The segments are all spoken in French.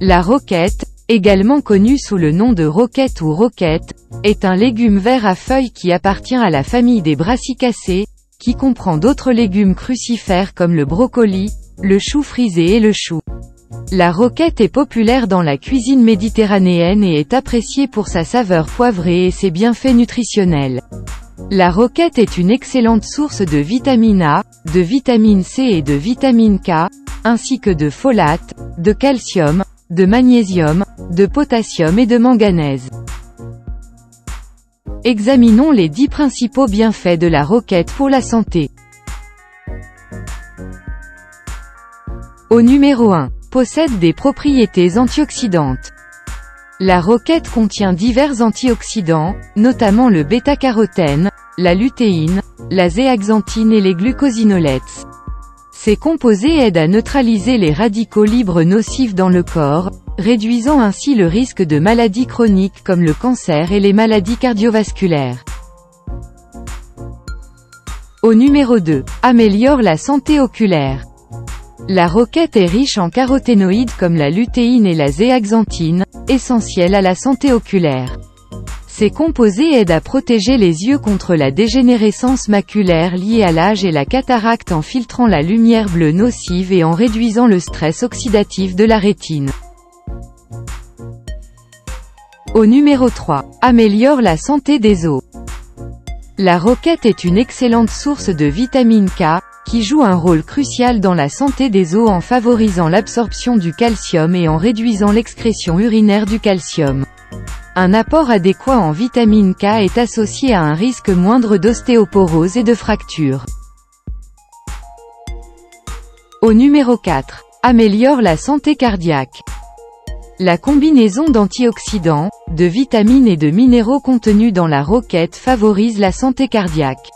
La roquette, également connue sous le nom de roquette ou roquette, est un légume vert à feuilles qui appartient à la famille des brassicacées, qui comprend d'autres légumes crucifères comme le brocoli, le chou frisé et le chou. La roquette est populaire dans la cuisine méditerranéenne et est appréciée pour sa saveur poivrée et ses bienfaits nutritionnels. La roquette est une excellente source de vitamine A, de vitamine C et de vitamine K, ainsi que de folate, de calcium, de magnésium, de potassium et de manganèse. Examinons les 10 principaux bienfaits de la roquette pour la santé. Au numéro 1. Possède des propriétés antioxydantes. La roquette contient divers antioxydants, notamment le bêta-carotène, la lutéine, la zéaxanthine et les glucosinolates. Ces composés aident à neutraliser les radicaux libres nocifs dans le corps, réduisant ainsi le risque de maladies chroniques comme le cancer et les maladies cardiovasculaires. Au numéro 2. Améliore la santé oculaire. La roquette est riche en caroténoïdes comme la lutéine et la zéaxanthine, essentiels à la santé oculaire. Ces composés aident à protéger les yeux contre la dégénérescence maculaire liée à l'âge et la cataracte en filtrant la lumière bleue nocive et en réduisant le stress oxydatif de la rétine. Au numéro 3. Améliore la santé des os. La roquette est une excellente source de vitamine K, qui joue un rôle crucial dans la santé des os en favorisant l'absorption du calcium et en réduisant l'excrétion urinaire du calcium. Un apport adéquat en vitamine K est associé à un risque moindre d'ostéoporose et de fracture. Au numéro 4. Améliore la santé cardiaque. La combinaison d'antioxydants, de vitamines et de minéraux contenus dans la roquette favorise la santé cardiaque.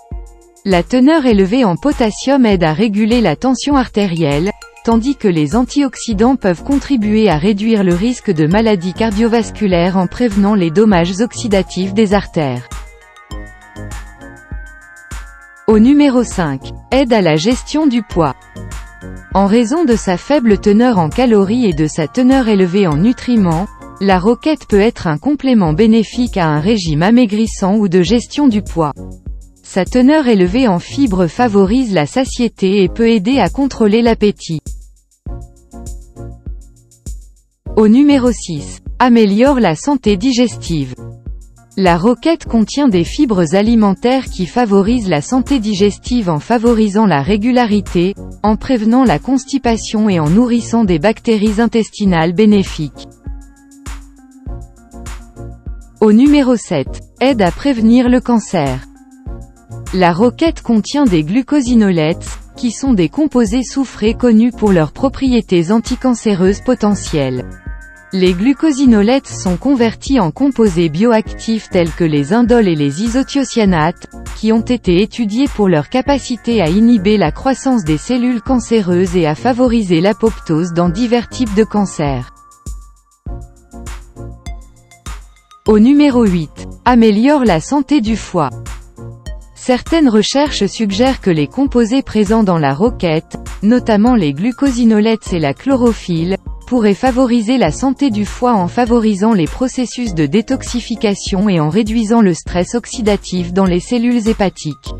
La teneur élevée en potassium aide à réguler la tension artérielle, tandis que les antioxydants peuvent contribuer à réduire le risque de maladies cardiovasculaires en prévenant les dommages oxydatifs des artères. Au numéro 5. Aide à la gestion du poids. En raison de sa faible teneur en calories et de sa teneur élevée en nutriments, la roquette peut être un complément bénéfique à un régime amaigrissant ou de gestion du poids. Sa teneur élevée en fibres favorise la satiété et peut aider à contrôler l'appétit. Au numéro 6. Améliore la santé digestive. La roquette contient des fibres alimentaires qui favorisent la santé digestive en favorisant la régularité, en prévenant la constipation et en nourrissant des bactéries intestinales bénéfiques. Au numéro 7. Aide à prévenir le cancer. La roquette contient des glucosinolates, qui sont des composés soufrés connus pour leurs propriétés anticancéreuses potentielles. Les glucosinolates sont convertis en composés bioactifs tels que les indoles et les isothiocyanates, qui ont été étudiés pour leur capacité à inhiber la croissance des cellules cancéreuses et à favoriser l'apoptose dans divers types de cancers. Au numéro 8. Améliore la santé du foie. Certaines recherches suggèrent que les composés présents dans la roquette, notamment les glucosinolates et la chlorophylle, pourraient favoriser la santé du foie en favorisant les processus de détoxification et en réduisant le stress oxydatif dans les cellules hépatiques.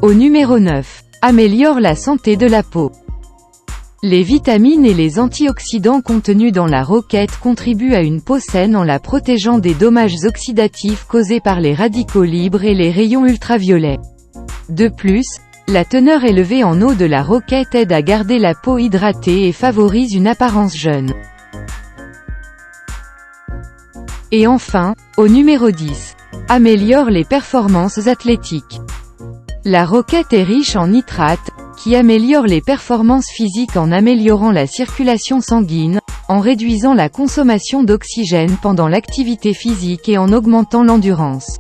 Au numéro 9. Améliore la santé de la peau. Les vitamines et les antioxydants contenus dans la roquette contribuent à une peau saine en la protégeant des dommages oxydatifs causés par les radicaux libres et les rayons ultraviolets. De plus, la teneur élevée en eau de la roquette aide à garder la peau hydratée et favorise une apparence jeune. Et enfin, au numéro 10. Améliore les performances athlétiques. La roquette est riche en nitrates, qui améliore les performances physiques en améliorant la circulation sanguine, en réduisant la consommation d'oxygène pendant l'activité physique et en augmentant l'endurance.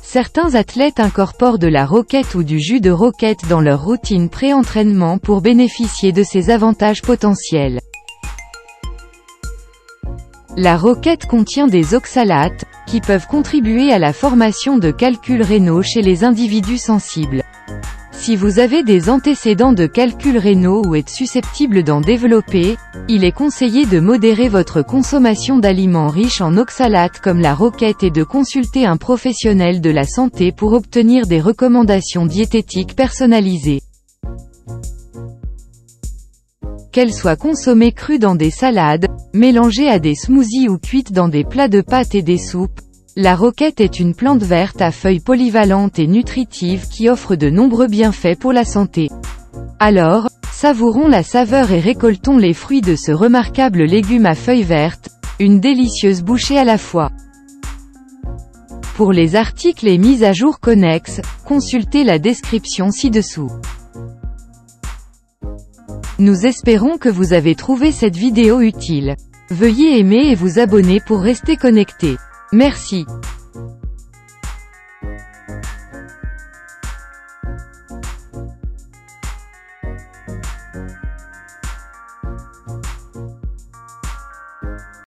Certains athlètes incorporent de la roquette ou du jus de roquette dans leur routine pré-entraînement pour bénéficier de ces avantages potentiels. La roquette contient des oxalates, qui peuvent contribuer à la formation de calculs rénaux chez les individus sensibles. Si vous avez des antécédents de calculs rénaux ou êtes susceptible d'en développer, il est conseillé de modérer votre consommation d'aliments riches en oxalates comme la roquette et de consulter un professionnel de la santé pour obtenir des recommandations diététiques personnalisées. Qu'elle soit consommée crue dans des salades, mélangée à des smoothies ou cuite dans des plats de pâtes et des soupes, la roquette est une plante verte à feuilles polyvalentes et nutritives qui offre de nombreux bienfaits pour la santé. Alors, savourons la saveur et récoltons les fruits de ce remarquable légume à feuilles vertes, une délicieuse bouchée à la fois. Pour les articles et mises à jour connexes, consultez la description ci-dessous. Nous espérons que vous avez trouvé cette vidéo utile. Veuillez aimer et vous abonner pour rester connecté. Merci.